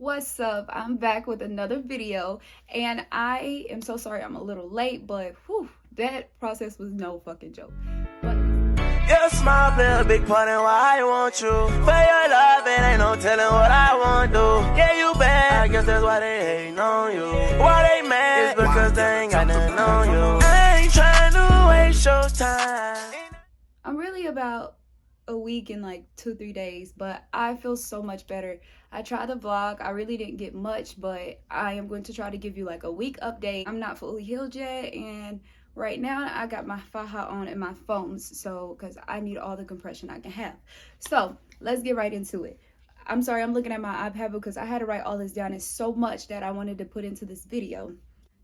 What's up? I'm back with another video, and I am so sorry I'm a little late, but whew, that process was no fucking joke. But your smile play a big part in why I want you. For your love, it ain't no telling what I want to. Yeah, you bad, I guess that's why they hating on you. Why they mad? It's because they ain't got nothing on you. I ain't trying to waste your time. I'm really about a week and like 2-3 days, but I feel so much better. I tried the vlog. I really didn't get much, but I am going to try to give you like a week update. I'm not fully healed yet, and right now I got my faja on and my foams, so because I need all the compression I can have. So let's get right into it. I'm sorry, I'm looking at my iPad because I had to write all this down. It's so much that I wanted to put into this video.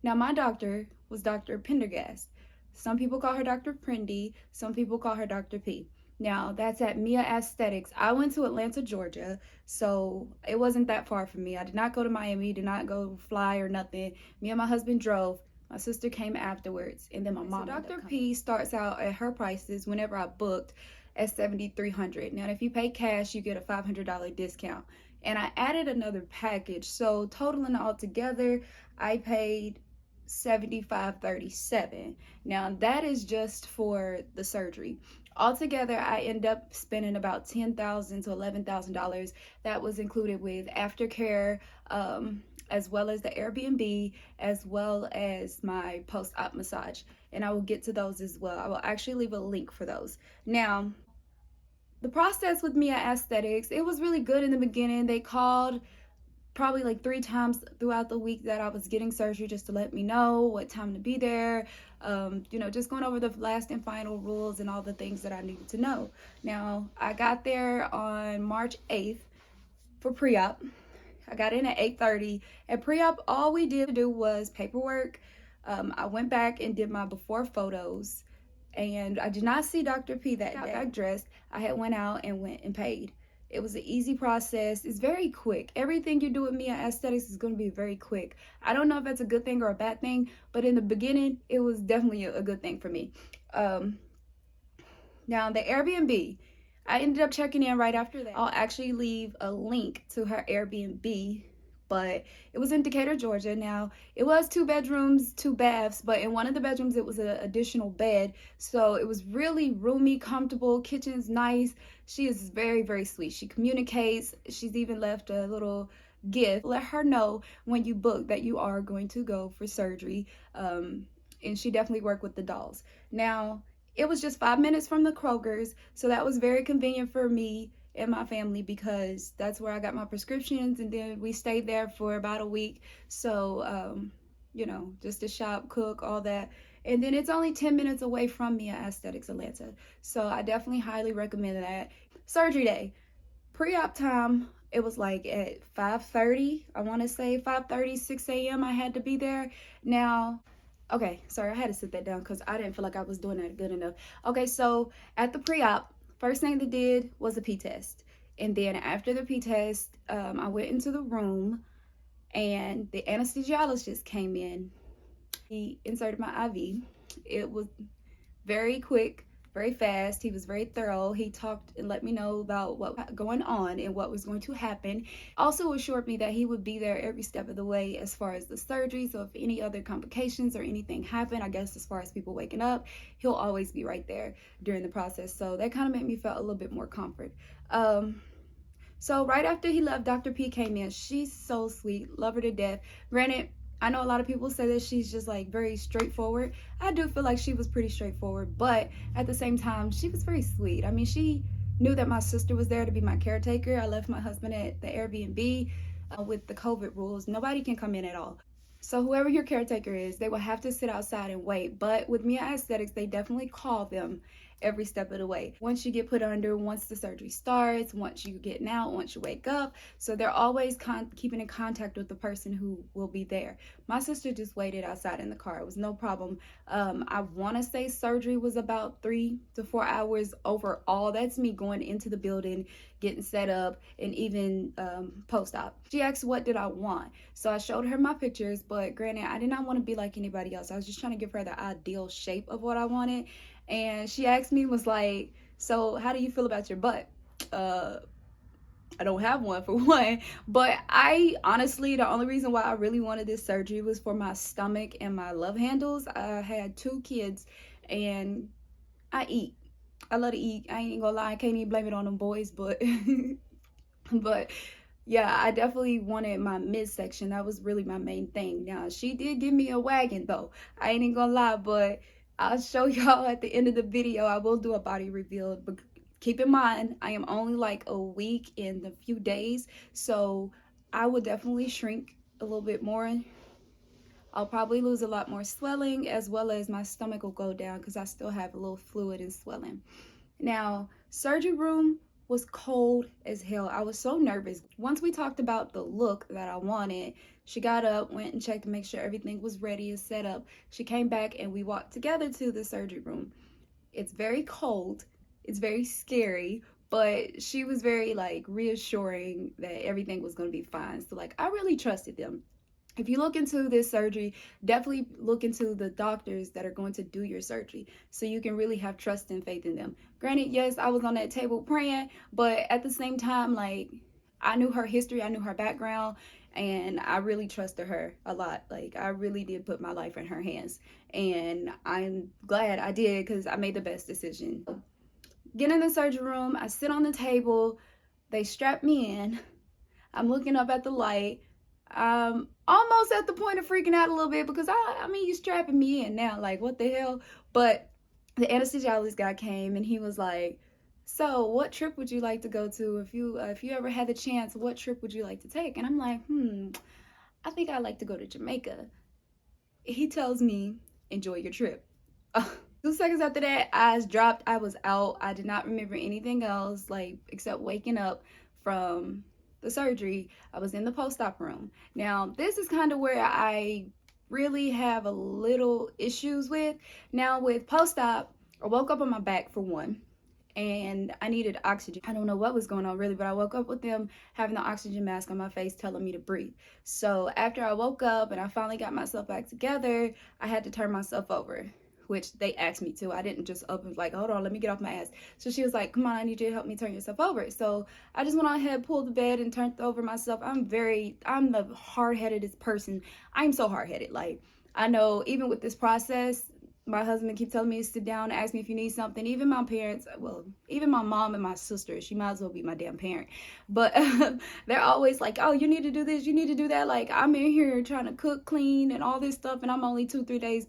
Now, my doctor was Dr. Pendergast. Some people call her Dr. Prendy. Some people call her Dr. P. Now, that's at Mia Aesthetics. I went to Atlanta, Georgia, so it wasn't that far from me. I did not go to Miami, did not go fly or nothing. Me and my husband drove. My sister came afterwards, and then my mom. So Dr. P starts out at her prices whenever I booked at $7,300. Now, if you pay cash, you get a $500 discount. And I added another package, so totaling all together, I paid $75.37. Now that is just for the surgery. Altogether, I end up spending about $10,000 to $11,000. That was included with aftercare, as well as the Airbnb, as well as my post-op massage. And I will get to those as well. I will actually leave a link for those. Now, the process with Mia Aesthetics, it was really good in the beginning. They called probably like 3 times throughout the week that I was getting surgery just to let me know what time to be there. Just going over the last and final rules and all the things that I needed to know. Now, I got there on March 8th for pre-op. I got in at 8:30. At pre-op, all we did do was paperwork. I went back and did my before photos, and I did not see Dr. P that day. I got dressed. I had went out and went and paid. It was an easy process. It's very quick. Everything you do with Mia Aesthetics is going to be very quick. I don't know if that's a good thing or a bad thing, but in the beginning, it was definitely a good thing for me. Now, the Airbnb, I ended up checking in right after that. I'll actually leave a link to her Airbnb, but it was in Decatur, Georgia. Now, it was 2 bedrooms, 2 baths, but in one of the bedrooms, it was an additional bed. So it was really roomy, comfortable, kitchen's nice. She is very, very sweet. She communicates. She's even left a little gift. Let her know when you book that you are going to go for surgery. And she definitely worked with the dolls. Now, it was just 5 minutes from the Kroger's, so that was very convenient for me and my family because that's where I got my prescriptions, and then we stayed there for about a week. So, just to shop, cook, all that. And then it's only 10 minutes away from Mia Aesthetics Atlanta. So I definitely highly recommend that. Surgery day, pre-op time, it was like at 5:30, I want to say 5:30, 6 a.m. I had to be there. Now, okay, sorry, I had to sit that down because I didn't feel like I was doing that good enough. Okay, so at the pre-op, first thing they did was a P test. And then after the P test, I went into the room and the anesthesiologist came in. He inserted my IV. It was very quick, very fast. He was very thorough. He talked and let me know about what was going on and what was going to happen. Also assured me that he would be there every step of the way as far as the surgery. So if any other complications or anything happen, I guess as far as people waking up, he'll always be right there during the process. So that kind of made me feel a little bit more comfort. So right after he left, Dr. P came in. She's so sweet, love her to death. Granted, I know a lot of people say that she's just like very straightforward. I do feel like she was pretty straightforward, but at the same time, she was very sweet. I mean, she knew that my sister was there to be my caretaker. I left my husband at the Airbnb with the COVID rules. Nobody can come in at all. So whoever your caretaker is, they will have to sit outside and wait. But with Mia Aesthetics, they definitely call them every step of the way. Once you get put under, once the surgery starts, once you get out, once you wake up. So they're always keeping in contact with the person who will be there. My sister just waited outside in the car. It was no problem. I want to say surgery was about 3 to 4 hours overall. That's me going into the building, getting set up, and even post-op. She asked what did I want. So I showed her my pictures, but granted, I did not want to be like anybody else. I was just trying to give her the ideal shape of what I wanted. And she asked me, was like, so how do you feel about your butt? I don't have one for one. But I honestly, the only reason why I really wanted this surgery was for my stomach and my love handles. I had 2 kids and I eat. I love to eat. I ain't gonna lie, I can't even blame it on them boys, but but yeah, I definitely wanted my midsection. That was really my main thing. Now, she did give me a wagon though. I ain't even gonna lie, but I'll show y'all at the end of the video. I will do a body reveal, but keep in mind, I am only like a week in a few days, so I will definitely shrink a little bit more. I'll probably lose a lot more swelling, as well as my stomach will go down because I still have a little fluid and swelling. Now, surgery room was cold as hell. I was so nervous. Once we talked about the look that I wanted, she got up, went and checked to make sure everything was ready and set up. She came back and we walked together to the surgery room. It's very cold. It's very scary, but she was very like reassuring that everything was going to be fine. So like I really trusted them. If you look into this surgery, definitely look into the doctors that are going to do your surgery so you can really have trust and faith in them. Granted, yes, I was on that table praying, but at the same time, like, I knew her history, I knew her background, and I really trusted her a lot. Like, I really did put my life in her hands, and I'm glad I did because I made the best decision. Get in the surgery room, I sit on the table, they strap me in, I'm looking up at the light. Almost at the point of freaking out a little bit because I mean, you strapping me in now, like what the hell? But the anesthesiologist guy came and he was like, "So, what trip would you like to go to if you ever had the chance? What trip would you like to take?" And I'm like, I think I'd like to go to Jamaica. He tells me, "Enjoy your trip." 2 seconds after that, eyes dropped. I was out. I did not remember anything else, like except waking up from the surgery. I was in the post-op room. Now, this is kind of where I really have a little issues with. Now, with post-op, I woke up on my back for one, and I needed oxygen. I don't know what was going on really, but I woke up with them having the oxygen mask on my face telling me to breathe. So after I woke up and I finally got myself back together, I had to turn myself over, which they asked me to. I didn't just up and like, hold on, let me get off my ass. So she was like, come on, I need you to help me turn yourself over. So I just went on ahead, pulled the bed and turned over myself. I'm the hard-headedest person. I'm so hard-headed. Like, I know even with this process, my husband keeps telling me to sit down, ask me if you need something. Even my parents, well, even my mom and my sister, she might as well be my damn parent. But they're always like, oh, you need to do this, you need to do that. Like, I'm in here trying to cook, clean, and all this stuff, and I'm only 2-3 days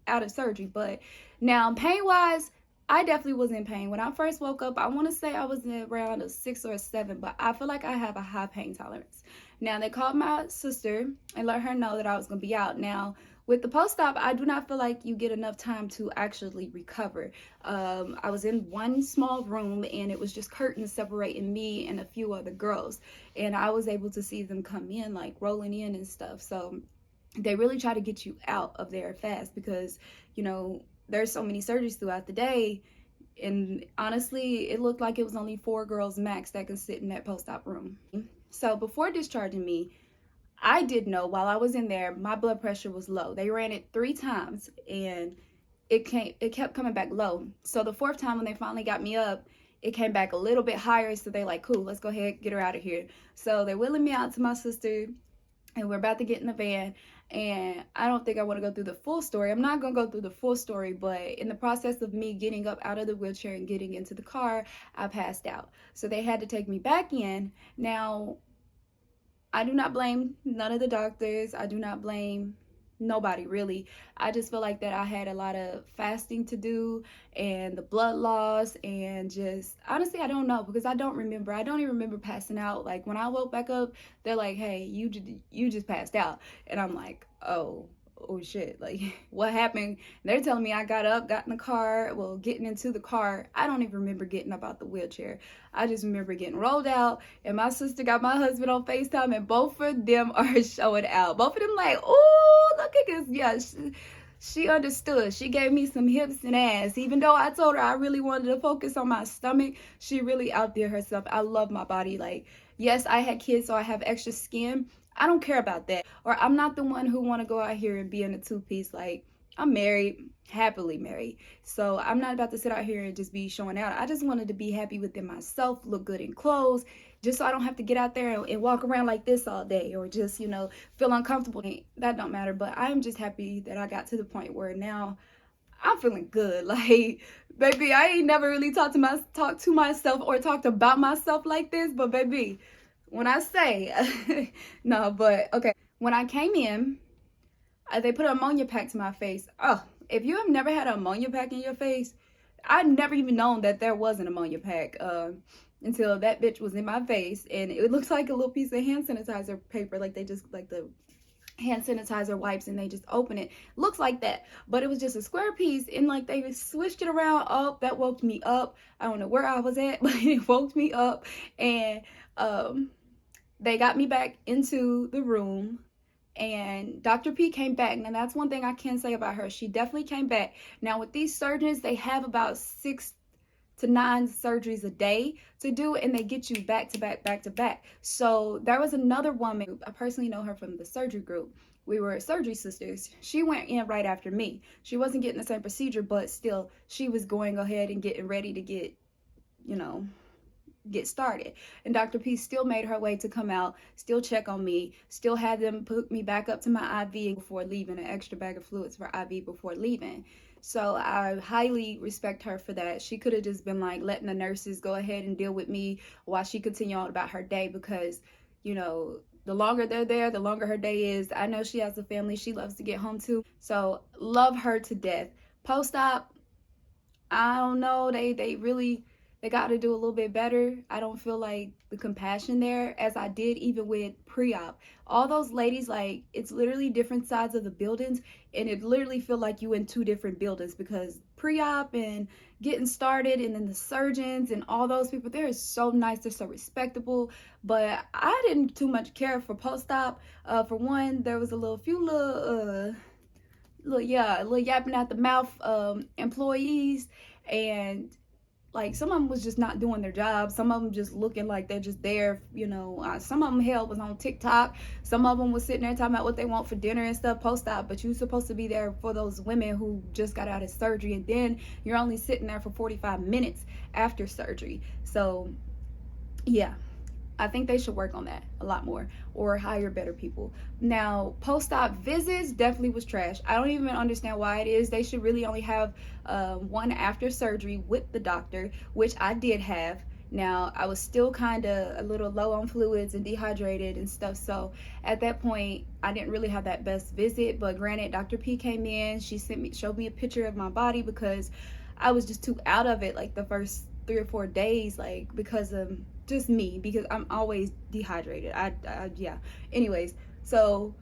out of surgery. But now, pain wise, I definitely was in pain. When I first woke up, I want to say I was around a 6 or a 7, but I feel like I have a high pain tolerance. Now, they called my sister and let her know that I was going to be out. Now, with the post-op, I do not feel like you get enough time to actually recover. I was in one small room and it was just curtains separating me and a few other girls. And I was able to see them come in, like rolling in and stuff. So they really try to get you out of there fast because, you know, there's so many surgeries throughout the day. And honestly, it looked like it was only 4 girls max that could sit in that post-op room. So before discharging me, I did know while I was in there, my blood pressure was low. They ran it 3 times and it kept coming back low. So the 4th time when they finally got me up, it came back a little bit higher. So they like, cool, let's go ahead, get her out of here. So they're wheeling me out to my sister and we're about to get in the van. And I don't think I want to go through the full story. I'm not going to go through the full story, but in the process of me getting up out of the wheelchair and getting into the car, I passed out. So they had to take me back in. Now, I do not blame none of the doctors. I do not blame nobody really. I just feel like that I had a lot of fasting to do and the blood loss and just honestly I don't know because I don't remember. I don't even remember passing out. Like when I woke back up, they're like, "Hey, you just passed out." And I'm like, "Oh shit, like what happened?" They're telling me I got up, got in the car. Well, getting into the car, I don't even remember getting up out the wheelchair. I just remember getting rolled out, and my sister got my husband on FaceTime, and both of them are showing out. Both of them like, "Oh, look at this." Yeah, she understood. She gave me some hips and ass. Even though I told her I really wanted to focus on my stomach, she really outdid herself. I love my body. Like, yes, I had kids, so I have extra skin. I don't care about that. Or I'm not the one who want to go out here and be in a 2-piece. Like, I'm married, happily married. So I'm not about to sit out here and just be showing out. I just wanted to be happy within myself, look good in clothes, just so I don't have to get out there and walk around like this all day, or just, feel uncomfortable. That don't matter. But I'm just happy that I got to the point where now I'm feeling good. Like, baby, I ain't never really talked to myself or talked about myself like this. But baby, when I say no, but okay, when I came in, they put an ammonia pack to my face. Oh, if you have never had an ammonia pack in your face, I'd never even known that there was an ammonia pack until that bitch was in my face, and it looks like a little piece of hand sanitizer paper, like they just like the hand sanitizer wipes and they just open it. Looks like that, but it was just a square piece, and like they switched it around. Oh, that woke me up. I don't know where I was at, but it woke me up, and they got me back into the room. And Dr. P came back. Now, that's one thing I can say about her. She definitely came back. Now, with these surgeons, they have about 6 to 9 surgeries a day to do, and they get you back to back, back to back. So there was another woman, I personally know her from the surgery group. We were surgery sisters. She went in right after me. She wasn't getting the same procedure, but still, she was going ahead and getting ready to get started. And Dr. P still made her way to come out, still check on me, still had them put me back up to my IV before leaving, an extra bag of fluids for IV before leaving. So I highly respect her for that. She could have just been like letting the nurses go ahead and deal with me while she continued on about her day, because the longer they're there, the longer her day is. I know she has a family she loves to get home to, so love her to death. Post-op, I don't know, they got to do a little bit better. I don't feel like the compassion there as I did even with pre-op. All those ladies, like, it's literally different sides of the buildings, and it literally feel like you in 2 different buildings, because pre-op and getting started, and then the surgeons and all those people, they're so nice, they're so respectable. But I didn't too much care for post-op. For one, there was a few little yapping out the mouth employees, and like some of them was just not doing their job. Some of them just looking like they're just there, some of them hell was on TikTok. Some of them was sitting there talking about what they want for dinner and stuff post-op, but you're supposed to be there for those women who just got out of surgery, and then you're only sitting there for 45 minutes after surgery. So yeah, I think they should work on that a lot more, or hire better people. Now, post-op visits definitely was trash. I don't even understand why it is. They should really only have one after surgery with the doctor, which I did have. Now, I was still kind of a little low on fluids and dehydrated and stuff, so at that point, I didn't really have that best visit. But granted, Dr. P came in, she showed me a picture of my body, because I was just too out of it, like the first 3 or 4 days, like because of just me, because I'm always dehydrated. Yeah. Anyways, so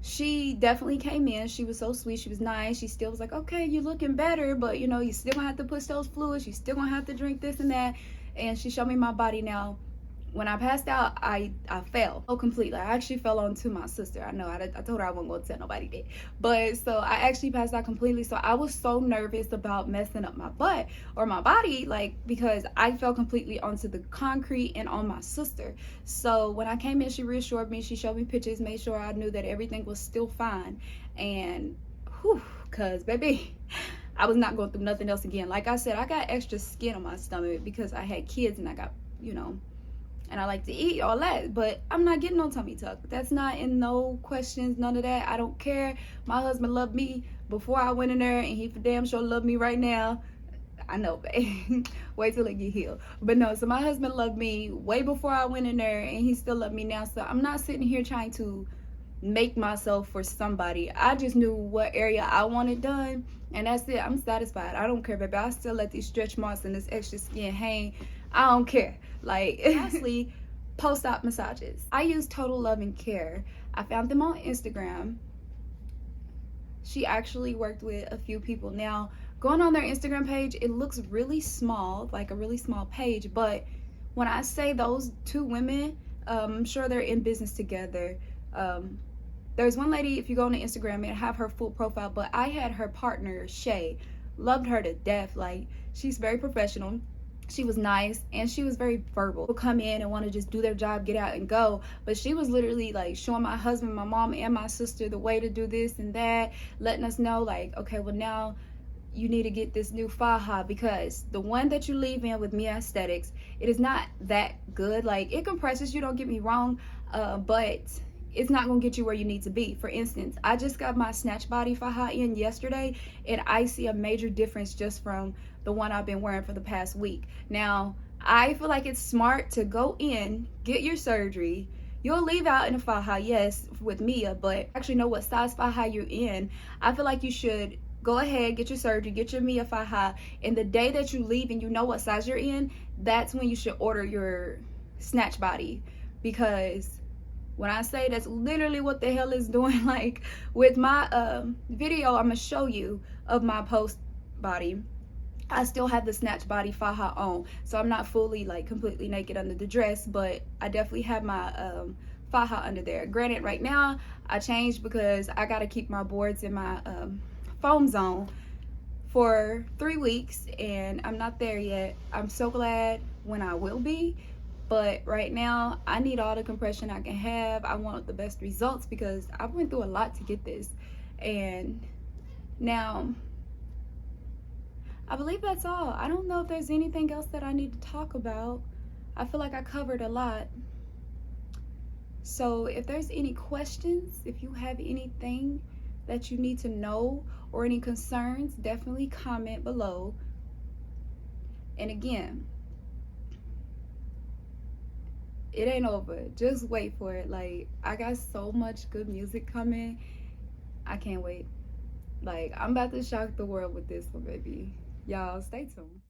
she definitely came in. She was so sweet. She was nice. She still was like, okay, you're looking better, but you still gonna have to push those fluids. You still gonna have to drink this and that. And she showed me my body. Now, when I passed out, I fell completely. I actually fell onto my sister. I know I told her I wasn't going to tell nobody that. But so I actually passed out completely. So I was so nervous about messing up my butt or my body, like, because I fell completely onto the concrete and on my sister. So when I came in, she reassured me. She showed me pictures, made sure I knew that everything was still fine. And whew, cause baby, I was not going through nothing else again. Like I said, I got extra skin on my stomach because I had kids, and I got, and I like to eat, all that, but I'm not getting no tummy tuck. That's not in no questions, none of that. I don't care. My husband loved me before I went in there, and he for damn sure loved me right now. I know, babe. Wait till it get healed. But no, so my husband loved me way before I went in there, and he still loved me now. So I'm not sitting here trying to make myself for somebody. I just knew what area I wanted done, and that's it. I'm satisfied. I don't care, baby. I still let these stretch marks and this extra skin hang. I don't care. Like, lastly, post-op massages. I use Total Love and Care. I found them on Instagram. She actually worked with a few people. Now, going on their Instagram page, it looks really small, like a really small page, but when I say those 2 women, I'm sure they're in business together. There's one lady, if you go on the Instagram, and have her full profile, but I had her partner, Shay. Loved her to death. Like, she's very professional. She was nice and she was very verbal. People come in and want to just do their job, get out and go, but she was literally like showing my husband, my mom, and my sister the way to do this and that, letting us know like, okay, well now you need to get this new faja, because the one that you leave in with Mia Aesthetics, it is not that good. Like, it compresses you, don't get me wrong, but it's not gonna get you where you need to be. For instance, I just got my snatch body faja in yesterday, and I see a major difference just from the one I've been wearing for the past week. Now, I feel like it's smart to go in, get your surgery. You'll leave out in a faja, yes, with Mia, but actually know what size faja you're in. I feel like you should go ahead, get your surgery, get your Mia faja, and the day that you leave and you know what size you're in, that's when you should order your snatch body. Because when I say that's literally what the hell is doing, like with my video I'm gonna show you of my post body, I still have the snatch body faja on, so I'm not fully like completely naked under the dress, but I definitely have my faja under there. Granted, right now I changed because I gotta keep my boards in my foam zone for 3 weeks, and I'm not there yet. I'm so glad when I will be, but right now I need all the compression I can have. I want the best results because I went through a lot to get this. And now I believe that's all. I don't know if there's anything else that I need to talk about. I feel like I covered a lot. So if there's any questions, if you have anything that you need to know or any concerns, definitely comment below. And again, it ain't over. Just wait for it. Like, I got so much good music coming. I can't wait. Like, I'm about to shock the world with this one, baby. Y'all stay tuned.